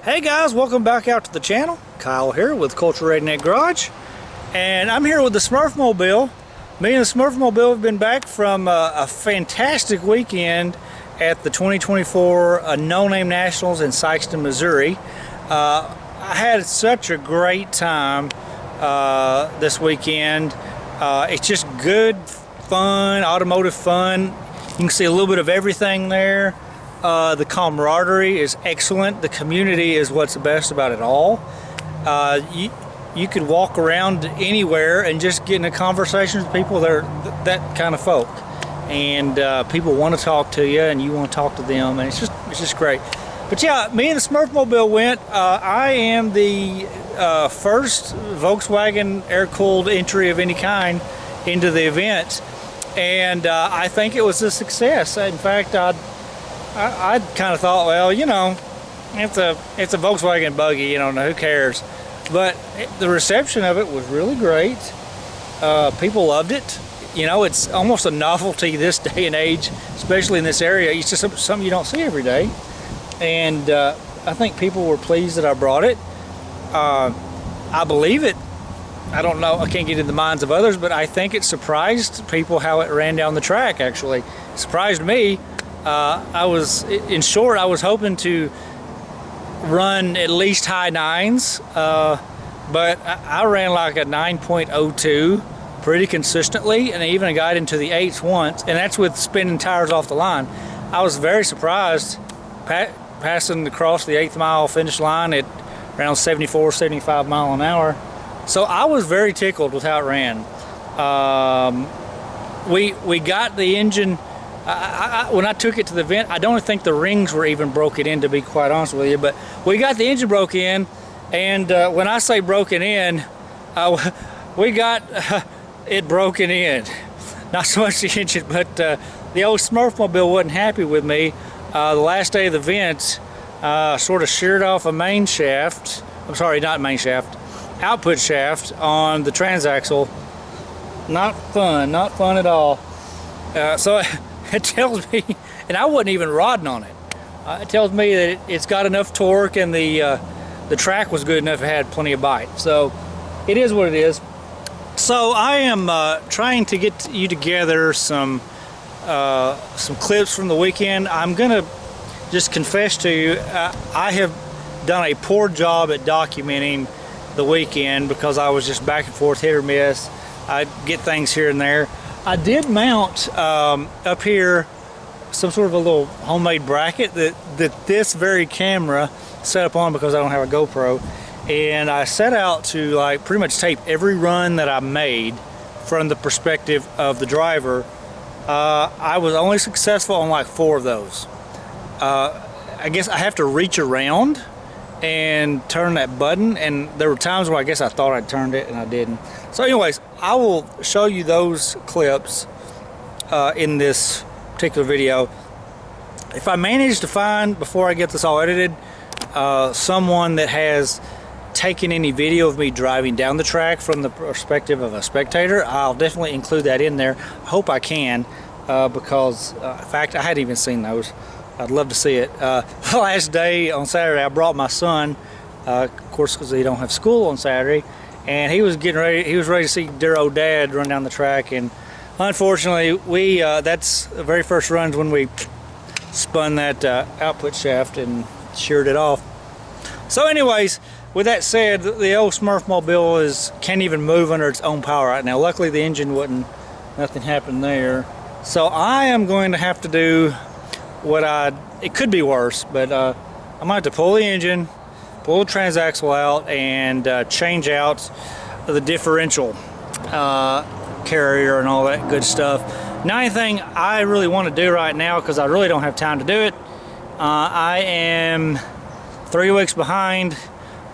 Hey guys, welcome back out to the channel. Kyle here with Culture Redneck Garage, and I'm here with the Smurfmobile. Me and the Smurfmobile have been back from a fantastic weekend at the 2024 NoNameNationals in Sikeston, Missouri. I had such a great time this weekend. It's just good fun, automotive fun. You can see a little bit of everything there. The camaraderie is excellent. The community is what's the best about it all. You could walk around anywhere and just get in a conversation with people that are that kind of folk, and people want to talk to you and you want to talk to them, and it's just great. But yeah, me and the Smurfmobile went. I am the first Volkswagen air-cooled entry of any kind into the event, and I think it was a success. In fact, I kind of thought, well, you know, it's a Volkswagen Buggy, you know, who cares? But the reception of it was really great. People loved it. You know, it's almost a novelty this day and age, especially in this area. It's just something you don't see every day. And I think people were pleased that I brought it. I believe it. I don't know, I can't get in the minds of others, but I think it surprised people how it ran down the track, actually. It surprised me. In short, I was hoping to run at least high nines, but I ran like a 9.02 pretty consistently, and I even got into the eights once, and that's with spinning tires off the line. I was very surprised passing across the 8th mile finish line at around 74, 75 mile an hour. So I was very tickled with how it ran. We got the engine. When I took it to the event, I don't think the rings were even broken in, to be quite honest with you, but we got the engine broke in, and when I say broken in, we got it broken in. Not so much the engine, but the old Smurfmobile wasn't happy with me. The last day of the event, sort of sheared off a main shaft, I'm sorry, not main shaft, output shaft on the transaxle. Not fun at all. So it tells me, and I wasn't even rodding on it. It tells me that it's got enough torque, and the track was good enough. It had plenty of bite. So it is what it is. So I am trying to get you together some clips from the weekend. I'm gonna just confess to you, I have done a poor job at documenting the weekend because I was just back and forth, hit or miss. I get things here and there. I did mount up here some sort of a little homemade bracket that this very camera set up on because I don't have a GoPro, and I set out to like pretty much tape every run that I made from the perspective of the driver. I was only successful on like 4 of those. I guess I have to reach around and turn that button, and there were times where I guess I thought I'd turned it and I didn't. So anyways, I will show you those clips in this particular video. If I manage to find, before I get this all edited, someone that has taken any video of me driving down the track from the perspective of a spectator, I'll definitely include that in there. I hope I can, because in fact I hadn't even seen those. I'd love to see it. The last day on Saturday, I brought my son, of course, because he don't have school on Saturday, and he was getting ready. He was ready to see dear old Dad run down the track, and unfortunately, that's the very first runs when we spun that output shaft and sheared it off. So, anyways, with that said, the old Smurfmobile can't even move under its own power right now. Luckily, the engine wasn't. Nothing happened there. So I am going to have to do it could be worse, but I might have to pull the engine, pull the transaxle out, and change out the differential carrier and all that good stuff. Now, anything I really want to do right now, because I really don't have time to do it, I am 3 weeks behind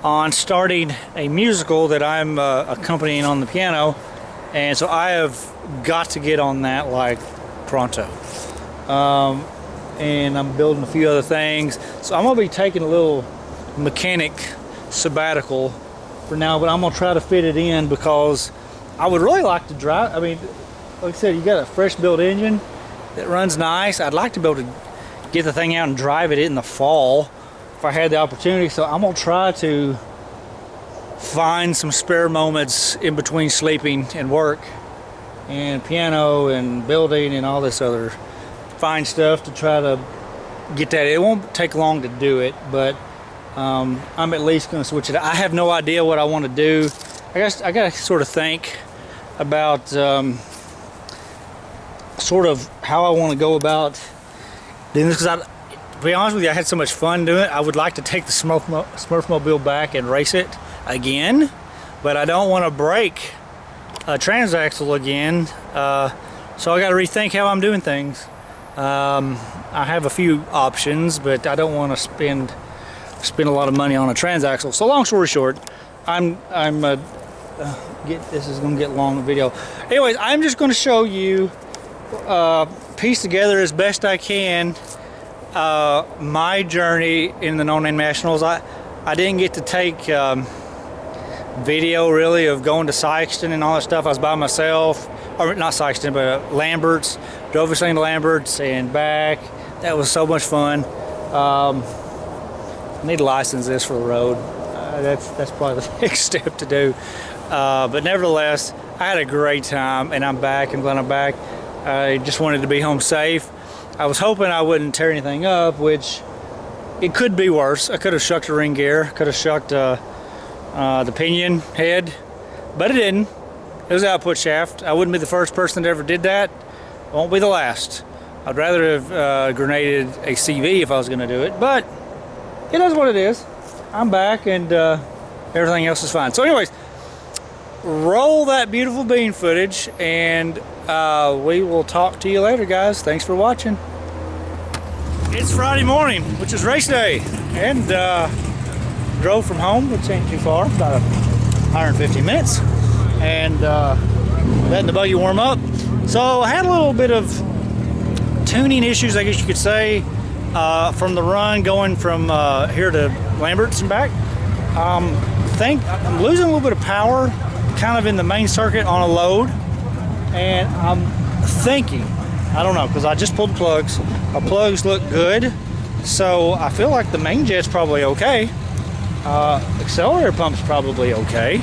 on starting a musical that I'm accompanying on the piano, and so I have got to get on that like pronto. And I'm building a few other things, so I'm gonna be taking a little mechanic sabbatical for now, but I'm gonna try to fit it in because I would really like to drive. I mean, like I said, you got a fresh built engine that runs nice. I'd like to be able to get the thing out and drive it in the fall if I had the opportunity. So I'm gonna try to find some spare moments in between sleeping and work and piano and building and all this other fine stuff to try to get that. It won't take long to do it, but I'm at least going to switch it. I have no idea what I want to do. I guess I got to sort of think about sort of how I want to go about doing this, because to be honest with you, I had so much fun doing it. I would like to take the Smurfmobile back and race it again, but I don't want to break a transaxle again, so I got to rethink how I'm doing things. I have a few options, but I don't want to spend a lot of money on a transaxle. So long story short, this is going to get long video. Anyways, I'm just going to show you, piece together as best I can my journey in the NoNameNationals. I didn't get to take video really of going to Sykeston and all that stuff. I was by myself, or not Sykeston, but Lambert's. Drove us into Lambert's and back. That was so much fun. I need to license this for the road. That's probably the next step to do. But nevertheless, I had a great time, and I'm back. I'm glad I'm back. I just wanted to be home safe. I was hoping I wouldn't tear anything up, which it could be worse. I could have shucked the ring gear, could have shucked the pinion head, but it didn't. It was an output shaft. I wouldn't be the first person that ever did that. Won't be the last. I'd rather have grenaded a CV if I was going to do it, but it is what it is. I'm back, and everything else is fine. So anyways, roll that beautiful bean footage, and we will talk to you later, guys. Thanks for watching. It's Friday morning, which is race day, and drove from home, which ain't too far, about 150 minutes, and letting the buggy warm up. So I had a little bit of tuning issues, I guess you could say, from the run going from here to Lambert's and back. I'm losing a little bit of power kind of in the main circuit on a load, and I'm thinking, I don't know, because I just pulled the plugs. Our plugs look good, so I feel like the main jet's probably okay. Accelerator pump's probably okay.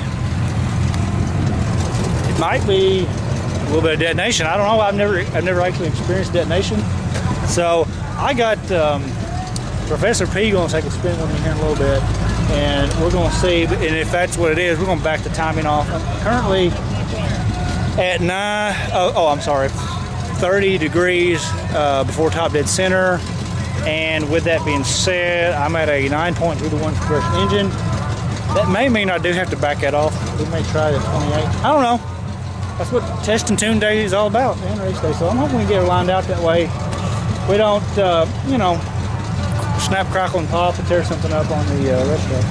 It might be a little bit of detonation. I don't know. I've never actually experienced detonation. So I got Professor P going to take a spin with me here in a little bit, and we're going to see. And if that's what it is, we're going to back the timing off. I'm currently at 30 degrees before top dead center. And with that being said, I'm at a 9.2 to 1 compression engine. That may mean I do have to back that off. We may try the 28. I don't know. That's what test and tune day is all about, and race day. So I'm hoping we get her lined out that way. We don't, you know, snap, crackle, and pop and tear something up on the rest day.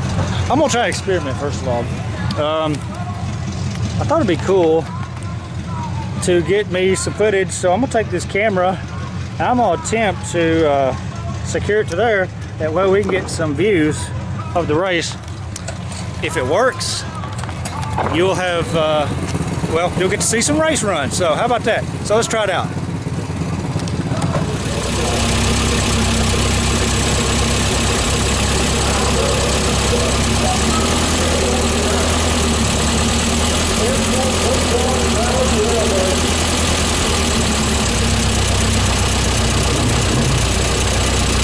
I'm gonna try to experiment first of all. I thought it'd be cool to get me some footage, so I'm gonna take this camera and I'm gonna attempt to secure it to there. That way we can get some views of the race. If it works, you'll have, well, you'll get to see some race runs. So how about that? So let's try it out.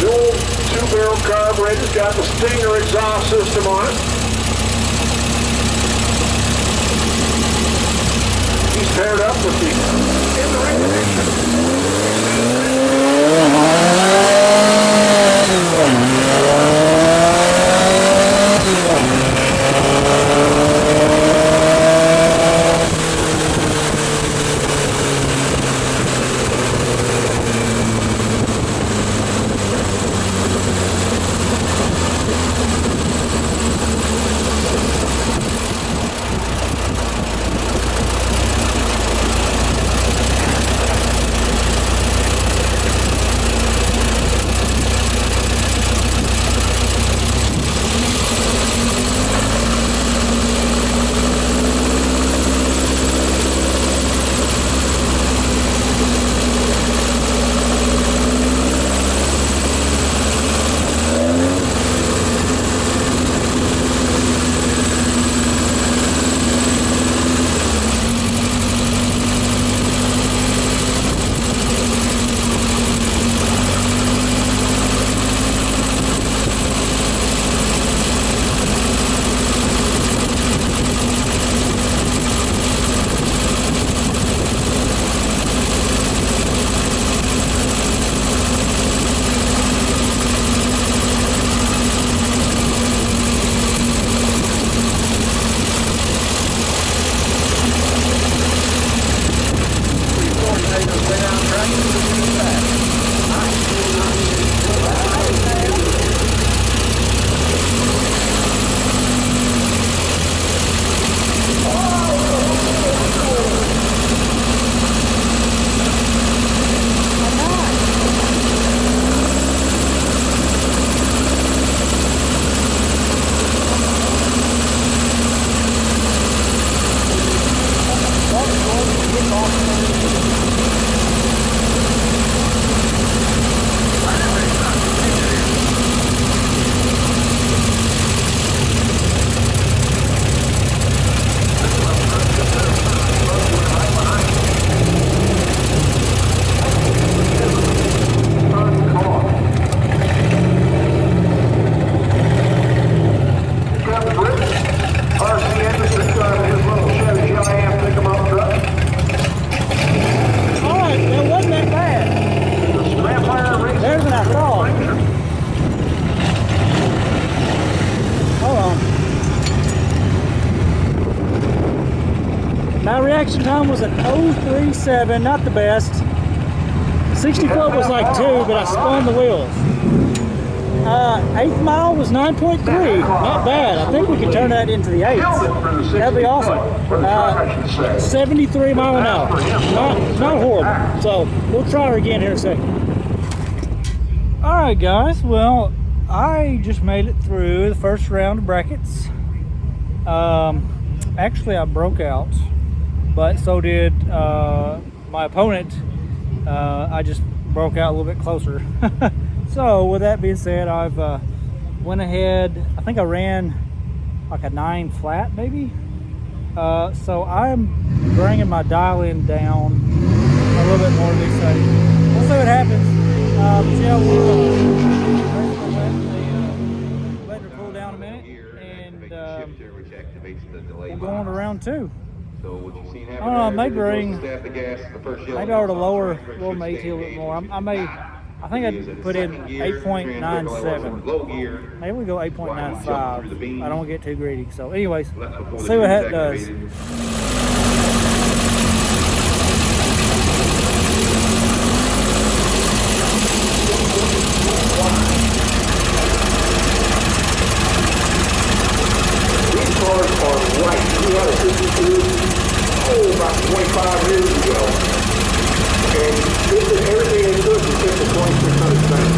Dual two-barrel carburetor's got the Stinger exhaust system on it. He's paired up with the My reaction time was an 0.37, not the best. 60 foot was like 2, but I spun the wheels. 8th mile was 9.3, not bad. I think we could turn that into the 8s. That'd be awesome. 73 mile an hour, not horrible. So we'll try her again here in a second. All right, guys. Well, I just made it through the first round of brackets. Actually, I broke out, but so did my opponent. I just broke out a little bit closer. So with that being said, I've went ahead. I think I ran like a 9 flat, maybe. So I'm bringing my dial in down a little bit more this side. We'll see what happens. But yeah, we'll let her cool down a minute, and we'll go on to round 2. I don't know, maybe maybe I ought to lower AT a little more. I think I'd put in 8.97. Maybe we go 8.95. I don't want to get too greedy. So anyways, see what that does. These cars are white. We had a 52, about 25 years ago. And this is everything in good except the 2600 cents.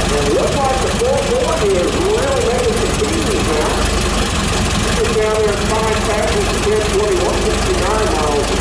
And it looks like the 440 is really making some beating now. It's down there at 5 passes, 1021, 69 miles an hour.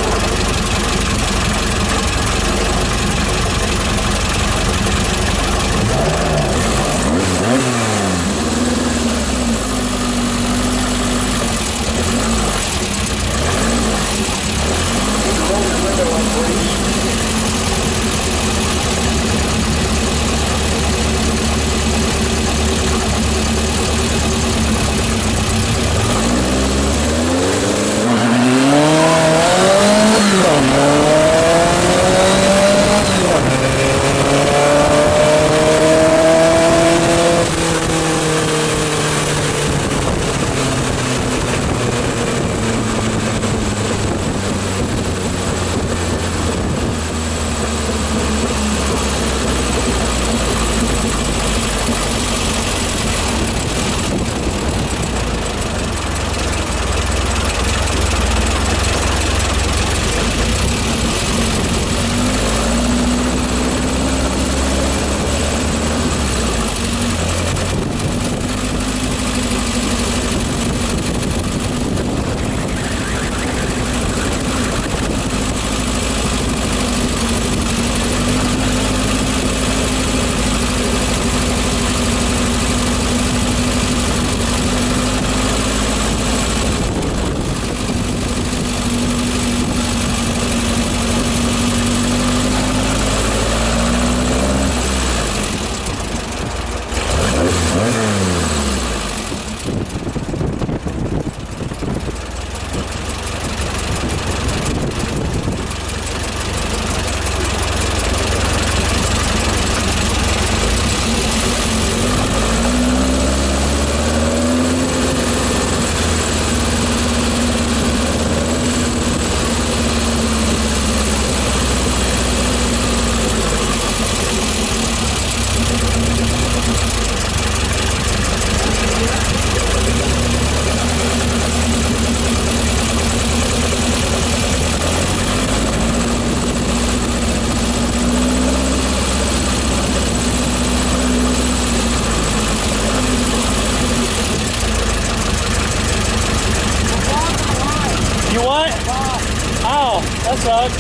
That sucks.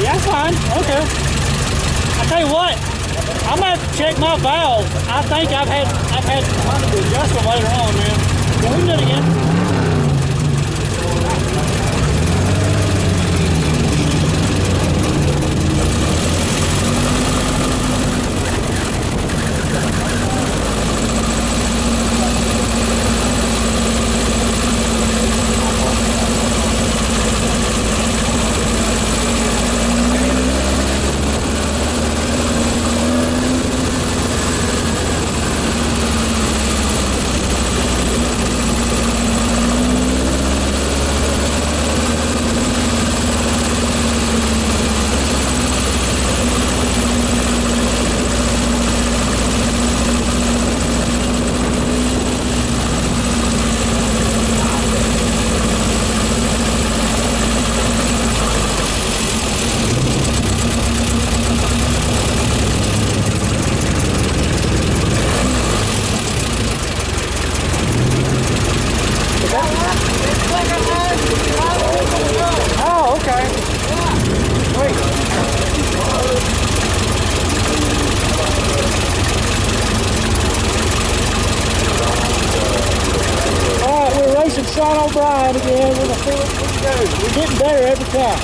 Yeah, fine. Okay. I tell you what, I'm gonna have to check my valves. I think I've had time to adjust them later on, man. Can we do it again? We're getting better every time.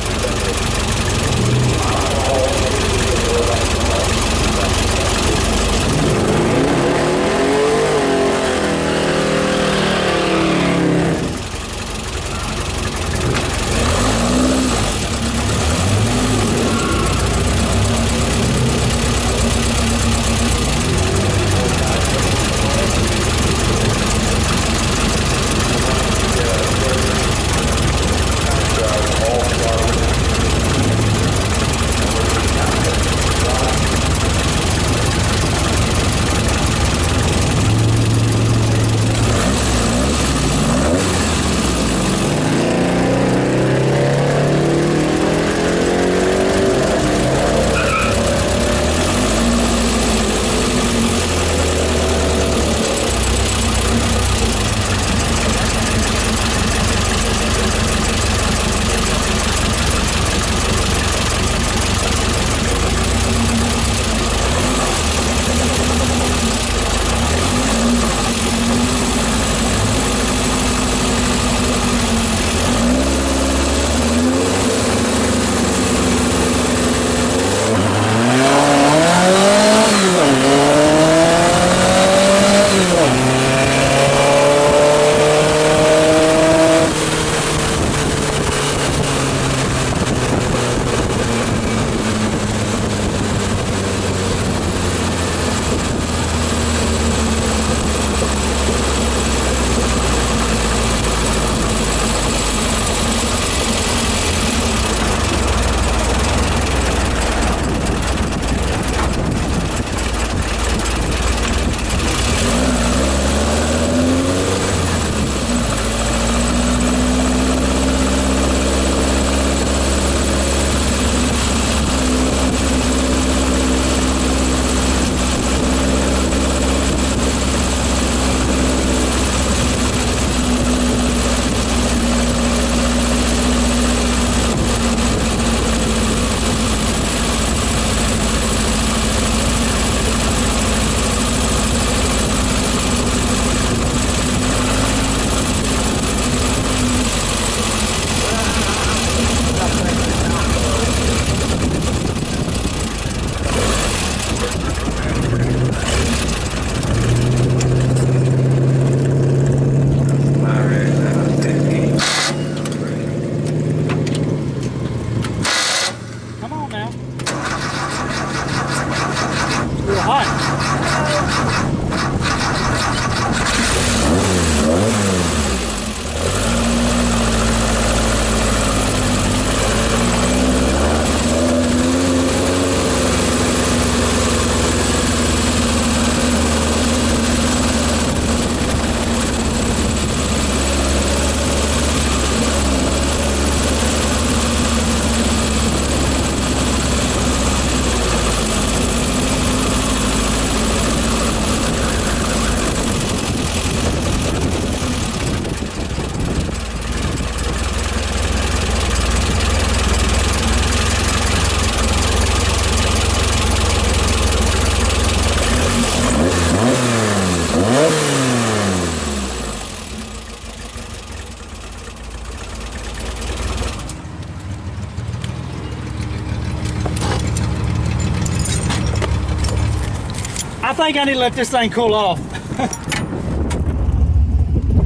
I think I need to let this thing cool off.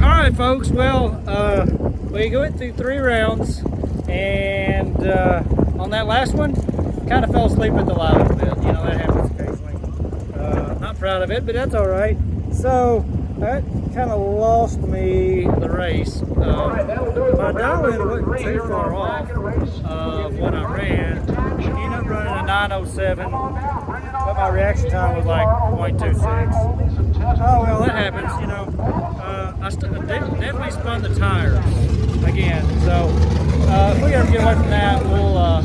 All right, folks. Well, we went through 3 rounds, and on that last one, kind of fell asleep at the light a little bit. You know, that happens occasionally. Not proud of it, but that's all right. So that kind of lost me the race. My dial-in wasn't too far off of what I ran. Ended up running a 907, but my reaction time was like 0.26. Oh well, that happens, you know. I definitely spun the tires again, so if we ever get away from that, we'll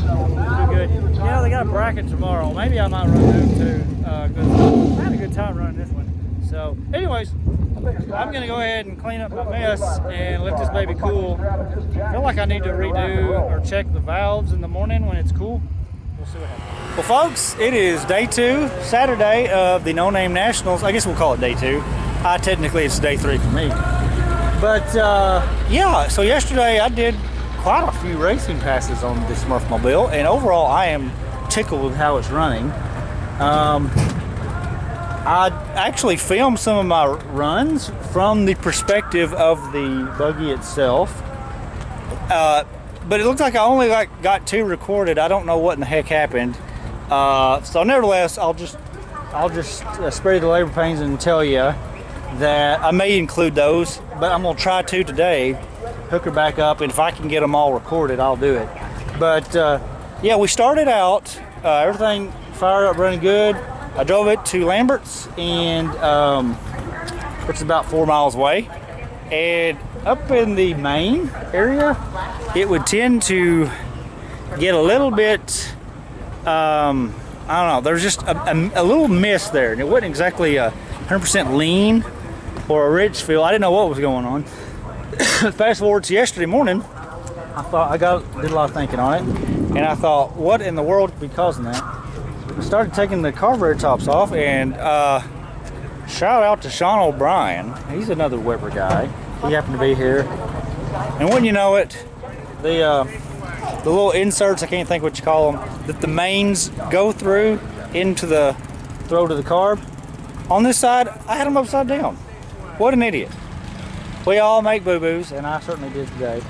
do good. You know, they got a bracket tomorrow. Maybe I might run them too. I had a good time running this one. So, anyways, I'm gonna go ahead and clean up my mess and let this baby cool. I feel like I need to redo or check the valves in the morning when it's cool. We'll see what happens. Well, folks, it is day 2, Saturday of the No Name Nationals. I guess we'll call it day 2. Technically, it's day 3 for me. But yeah, so yesterday I did quite a few racing passes on this Smurfmobile, and overall I am tickled with how it's running. I actually filmed some of my runs from the perspective of the buggy itself, but it looks like I only got 2 recorded. I don't know what in the heck happened. So nevertheless, I'll just spare the labor pains and tell you that I may include those, but I'm gonna try to today, hook her back up, and if I can get them all recorded, I'll do it. But yeah, we started out, everything fired up running good. I drove it to Lambert's, and which is about 4 miles away. And up in the main area, it would tend to get a little bit, I don't know, there's just a little mist there, and it wasn't exactly a 100% lean or a rich feel. I didn't know what was going on. Fast forward to yesterday morning, I thought did a lot of thinking on it, and I thought, what in the world could be causing that? I started taking the carburetor tops off, and shout out to Sean O'Brien. He's another Weber guy. He happened to be here, and wouldn't you know it, the little inserts, I can't think what you call them, that the mains go through into the throat of the carb. On this side, I had them upside down. What an idiot. We all make boo-boos, and I certainly did today.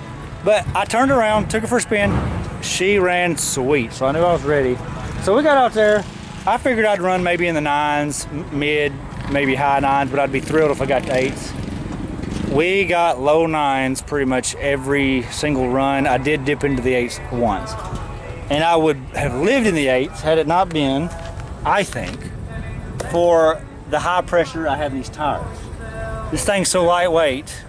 But I turned around, took her for a spin. She ran sweet, so I knew I was ready. So we got out there. I figured I'd run maybe in the 9s, mid, maybe high 9s, but I'd be thrilled if I got to 8s. We got low 9s pretty much every single run. I did dip into the 8s once. And I would have lived in the 8s had it not been, I think, for the high pressure I have in these tires. This thing's so lightweight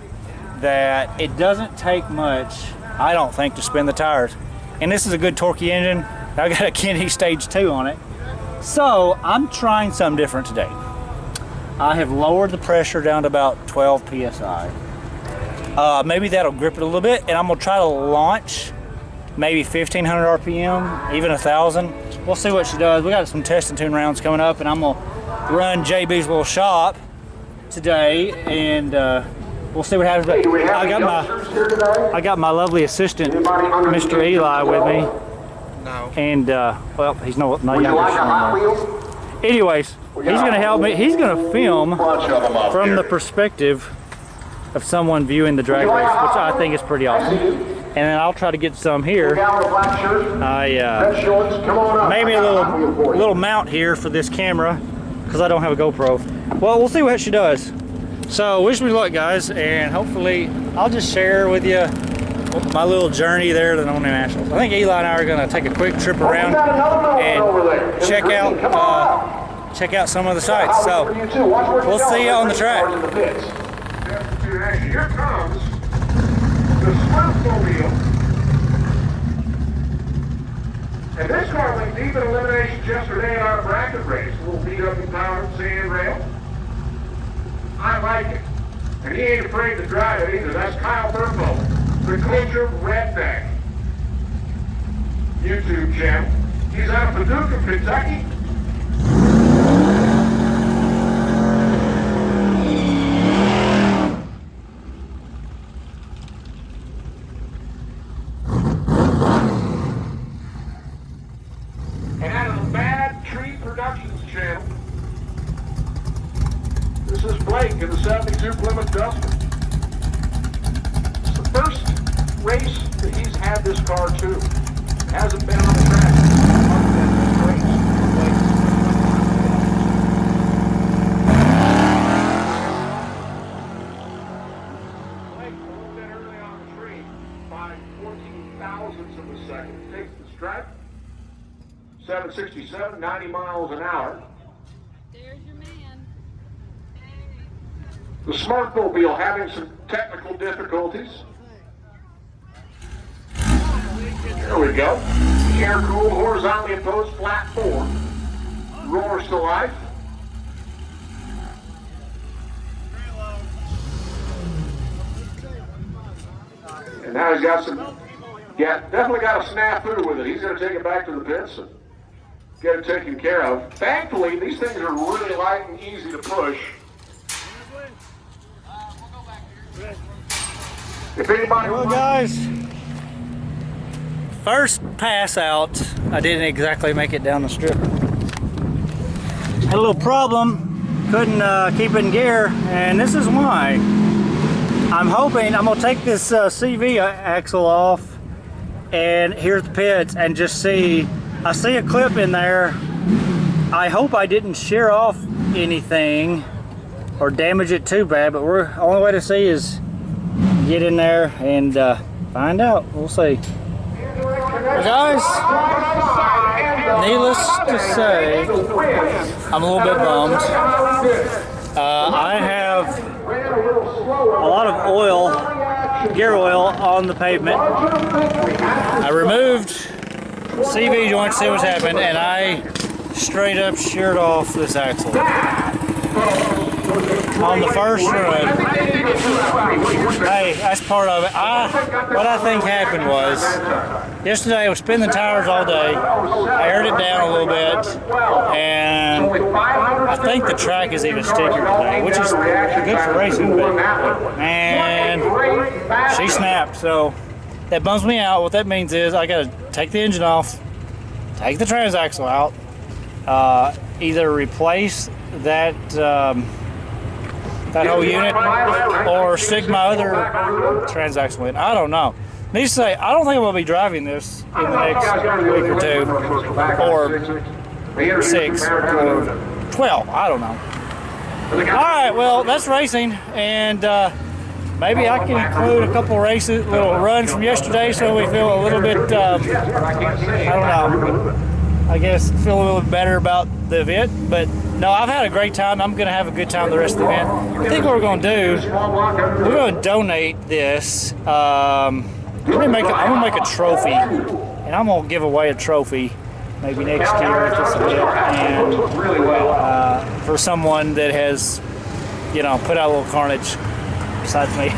that it doesn't take much, I don't think, to spin the tires. And this is a good torquey engine. I got a Kennedy Stage 2 on it. So I'm trying something different today. I have lowered the pressure down to about 12 PSI. Maybe that'll grip it a little bit, and I'm gonna try to launch maybe 1500 RPM, even 1000. We'll see what she does. We got some test and tune rounds coming up, and I'm gonna run JB's little shop today, and we'll see what happens. But I got my lovely assistant, Mr. Eli, with me. No. And well, he's not younger. Anyways, he's gonna help me. He's gonna film from the perspective of someone viewing the drag race, which I think is pretty awesome. And then I'll try to get some here. Maybe a little mount here for this camera, because I don't have a GoPro. Well, we'll see what she does. So wish me luck, guys, and hopefully I'll just share with you my little journey there to the NoNameNationals. I think Eli and I are going to take a quick trip around and check out some of the sites. So we'll see you on the track. Here comes the Smurfmobile. And this car went deep in eliminations yesterday in our bracket race. A little beat up and powered sandrail. I like it. And he ain't afraid to drive it either. That's Kyle Burpo, the Culture Redneck YouTube channel. He's out of Paducah, Kentucky. And out of the Bad Tree Productions channel, this is Blake in the 72 Plymouth Duster. It's the first race that he's had this car too. Hasn't been on the track other than this race. Blake a little bit early on the tree by 14 thousandths of a second. Takes the stripe. 767, 90 miles an hour. There's your man. The Smurfmobile having some technical difficulties. There we go. Air-cooled, horizontally opposed, flat 4. Roars to life. And now he's got some, definitely got a snafu with it. He's going to take it back to the pits and get it taken care of. Thankfully, these things are really light and easy to push. If anybody Well, guys, first pass out, I didn't exactly make it down the strip. Had a little problem, couldn't keep it in gear, and this is why. I'm hoping, I'm gonna take this CV axle off, and here's the pits, and just see, I see a clip in there. I hope I didn't shear off anything or damage it too bad, but only way to see is get in there and find out. We'll see. Well, guys, needless to say, I'm a little bit bummed. I have a lot of oil, gear oil, on the pavement. I removed CV joint to see what's happened, and I straight up sheared off this axle on the first run. Hey, that's part of it. What I think happened was, yesterday I was spinning the tires all day. I aired it down a little bit, and I think the track is even stickier today, which is good for racing, but man, she snapped. So that bums me out. What that means is I gotta take the engine off, take the transaxle out, either replace that that whole unit or stick my other transaxle in. I don't know. Needless to say, I don't think I'm going to be driving this in the next week or 2 or 6 or 12. I don't know. Alright, well, that's racing, and maybe I can include a couple races, little runs from yesterday, so we feel a little bit, I don't know, I guess feel a little bit better about the event. But no, I've had a great time. I'm going to have a good time the rest of the event. I think what we're going to do, we're going to donate this. I'm going to make a trophy, and I'm going to give away a trophy maybe next year at this event, and for someone that has, you know, put out a little carnage besides me.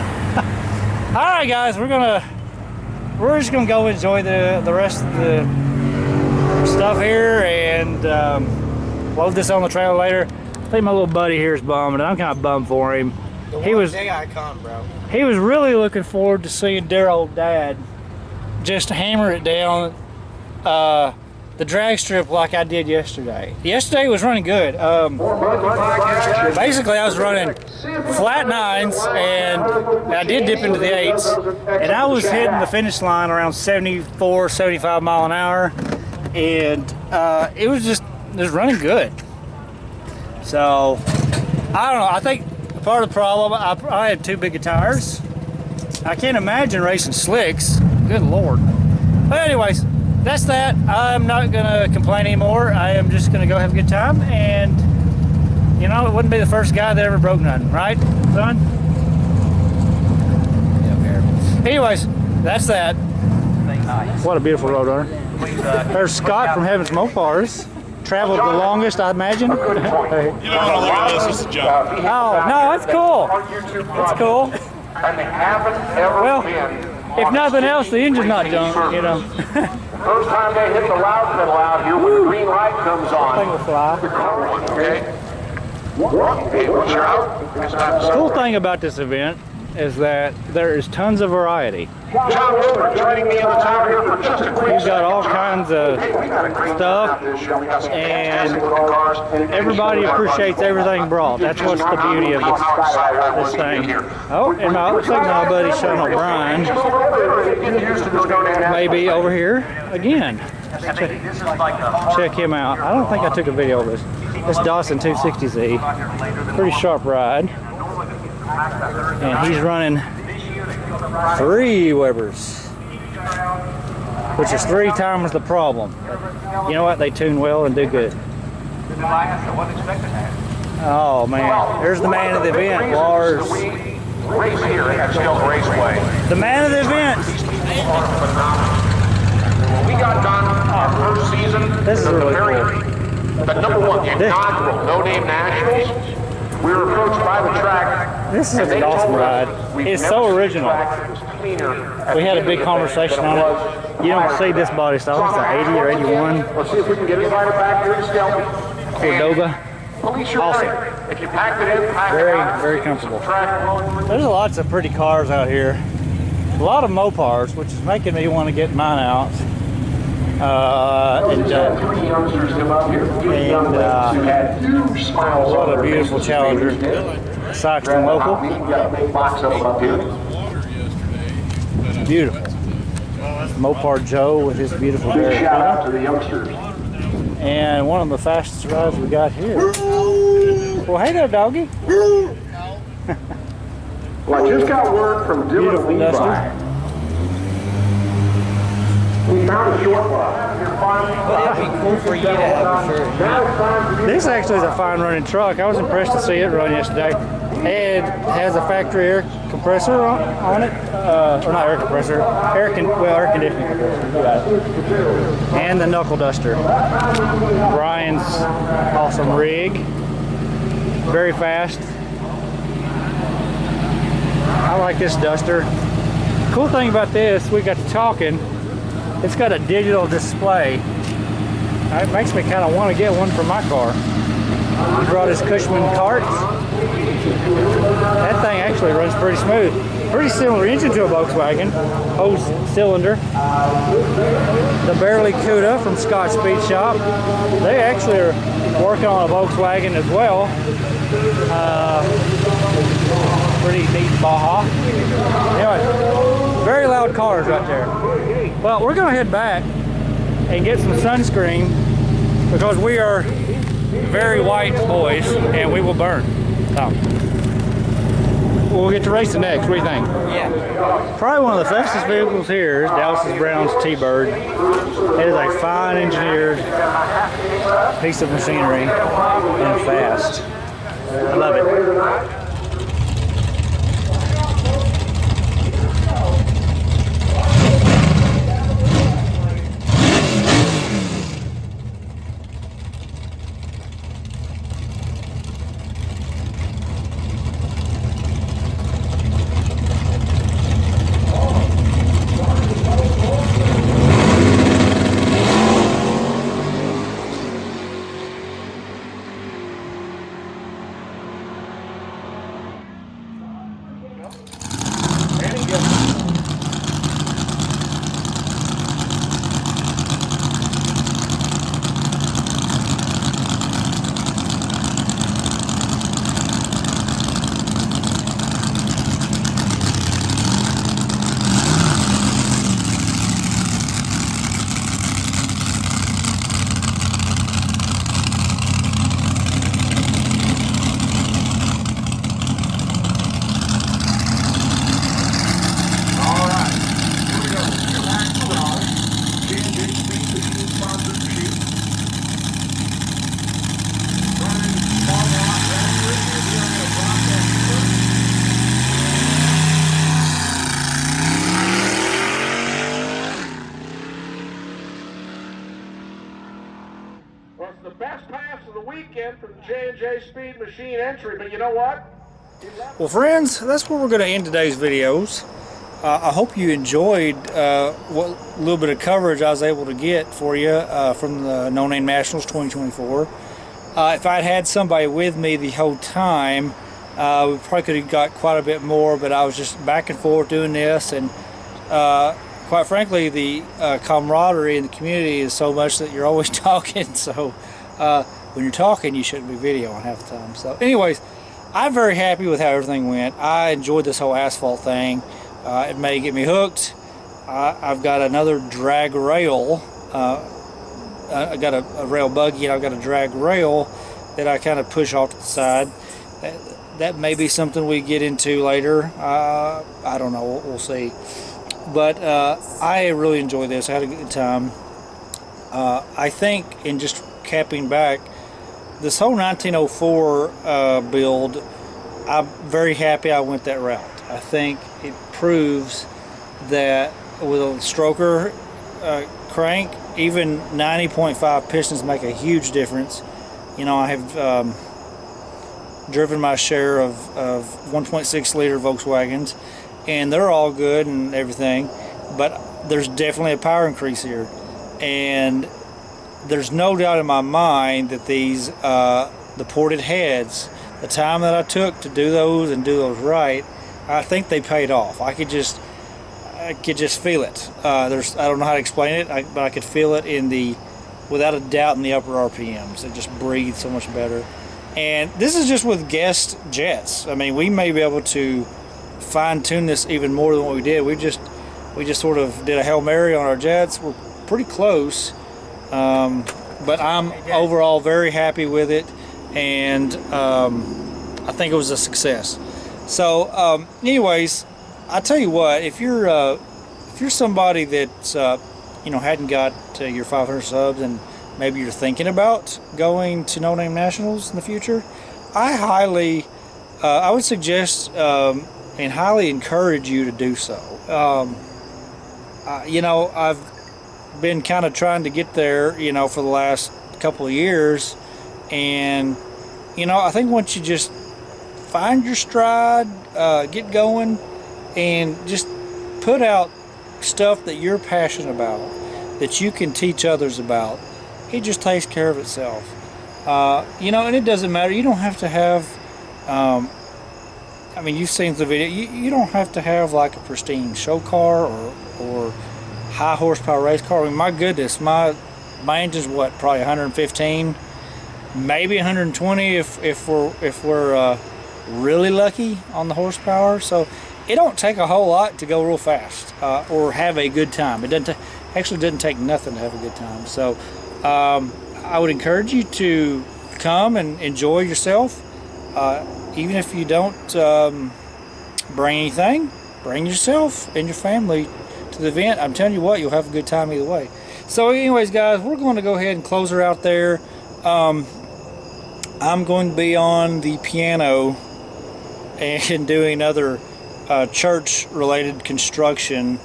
All right, guys, we're just gonna go enjoy the rest of the stuff here, and load this on the trailer later. I think my little buddy here is bummed, and I'm kind of bummed for him. He was really looking forward to seeing dear old Dad just hammer it down the drag strip like I did yesterday. Yesterday was running good. Basically, I was running flat 9s, and I did dip into the 8s, and I was hitting the finish line around 74, 75 mile an hour, and it was running good. So I don't know. I think part of the problem, I had too big of tires. I can't imagine racing slicks. Good Lord. But anyways, that's that. I'm not gonna complain anymore. I am just gonna go have a good time, and you know, it wouldn't be the first guy that ever broke nothing, right, son? Anyways, that's that. What a beautiful road runner. There's Scott from Heaven's Mopars. Traveled the longest, I imagine. You don't want to look at this, it's a joke. Oh, no, that's cool. That's cool. Well, if nothing else, the engine's not junk, you know. First time they hit the loud pedal out here when the green light comes on. I think we'll fly. Okay, once you're out, it's time to The cool thing about this event is that there is tons of variety. John Wilbur joining me in the tower here for just a quick You've got all kinds of stuff, and everybody appreciates everything brought. That's what's the beauty of this thing. Oh, and looks like my buddy Sean O'Brien may be over here again. Check him out. I don't think I took a video of this. This Dawson 260Z. Pretty sharp ride. And he's running 3 Webers, which is 3 times the problem. You know what? They tune well and do good. Oh man, there's the man of the event, Lars. race here at Scales Raceway. The man of the event. We got done our first season. This is really cool. The #1 inaugural NoNameNationals. We were approached by the track. This is an awesome ride. It's so original. We had a big conversation on it. You don't see this body style. It's an 80 or 81 Let's see if we can get inside back here to Skelton. Cordoba. Awesome. If you packed it in, pack Very, it out. very comfortable. There's lots of pretty cars out here. A lot of Mopars, which is making me want to get mine out. Three youngsters come up here. Three young ladies who had huge smiles. What a beautiful Challenger. Saxton local. We can get a big box of them up here. Beautiful. Mopar Joe with his beautiful Big hair. shout out to the youngsters. And one of the fastest rides we got here. Well, hey there, doggy. Well, I just got word from Dylan Beautiful Levi. duster. We found a short one. It'd be cool for you to have a shirt. This actually is a fine running truck. I was impressed to see it run yesterday. It has a factory air compressor on it, or not air compressor, air conditioning compressor. You got it. And the knuckle duster. Brian's awesome rig. Very fast. I like this duster. Cool thing about this, we got to talking. It's got a digital display. It makes me kind of want to get one for my car. He brought his Cushman carts. That thing actually runs pretty smooth. Pretty similar engine to a Volkswagen. Hose cylinder. The Barely Cuda from Scott Speed Shop. They actually are working on a Volkswagen as well. Pretty neat Baja. Anyway, very loud cars right there. Well, we're gonna head back and get some sunscreen because we are very white boys and we will burn. So, we'll get to racing next. What do you think? Yeah. Probably one of the fastest vehicles here is Dallas Brown's T-Bird. It is a fine engineered piece of machinery and fast. I love it. Was the best pass of the weekend from J&J Speed Machine entry, but you know what? Well, friends, that's where we're going to end today's videos. I hope you enjoyed what little bit of coverage I was able to get for you from the No Name Nationals 2024. If I'd had somebody with me the whole time, we probably could have got quite a bit more, but I was just back and forth doing this, and quite frankly, the camaraderie in the community is so much that you're always talking, so when you're talking, you shouldn't be videoing half the time. So anyways, I'm very happy with how everything went. I enjoyed this whole Asphalt thing. It may get me hooked. I've got another drag rail. I got a rail buggy, and I've got a drag rail that I kind of push off to the side. That may be something we get into later. I don't know. We'll see. But I really enjoyed this. I had a good time. I think, in just capping back, this whole 1904 build, I'm very happy I went that route. I think it proves that with a stroker crank, even 90.5 pistons make a huge difference. You know, I have driven my share of 1.6 liter Volkswagens, and they're all good and everything, but there's definitely a power increase here, and there's no doubt in my mind that these the ported heads, the time that I took to do those and do those right, I think they paid off. I could just, I could just feel it. I don't know how to explain it, but I could feel it without a doubt, in the upper RPMs. It just breathes so much better. And this is just with guest jets. I mean, we may be able to fine-tune this even more than what we did. We just sort of did a Hail Mary on our jets. We're pretty close, but I'm overall very happy with it, and I think it was a success. So anyways, I tell you what, if you're somebody that hadn't got your 500 subs, and maybe you're thinking about going to No Name Nationals in the future, I would suggest and highly encourage you to do so. I've been kind of trying to get there, for the last couple of years, and I think once you just find your stride, get going, and just put out stuff that you're passionate about, that you can teach others about, it just takes care of itself. And it doesn't matter. You don't have to have, you've seen the video. You don't have to have like a pristine show car or high horsepower race car. I mean, my goodness, my engine's probably 115, maybe 120 if we're really lucky on the horsepower. So it don't take a whole lot to go real fast or have a good time. It doesn't take nothing to have a good time. So I would encourage you to come and enjoy yourself. Even if you don't bring anything, bring yourself and your family to the event. I'm telling you what, you'll have a good time either way. So anyways, guys, we're going to go ahead and close her out there. I'm going to be on the piano and doing other church related construction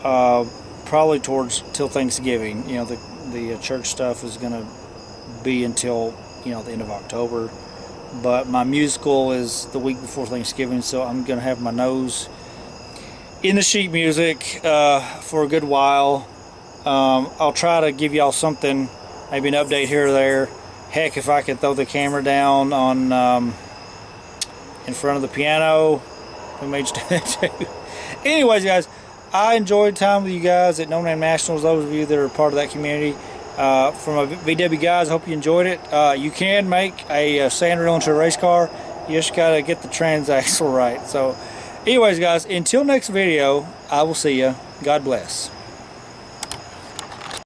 probably till Thanksgiving. The church stuff is going to be until the end of October, but my musical is the week before Thanksgiving, so I'm going to have my nose in the sheet music for a good while. I'll try to give y'all something, maybe an update here or there. Heck, if I could throw the camera down on in front of the piano, we may just do that too. Anyways, guys, I enjoyed time with you guys at No Name Nationals. Those of you that are part of that community, from a VW guys, I hope you enjoyed it. You can make a sandrail into a race car. You just gotta get the transaxle right. So anyways, guys, until next video, I will see you. God bless.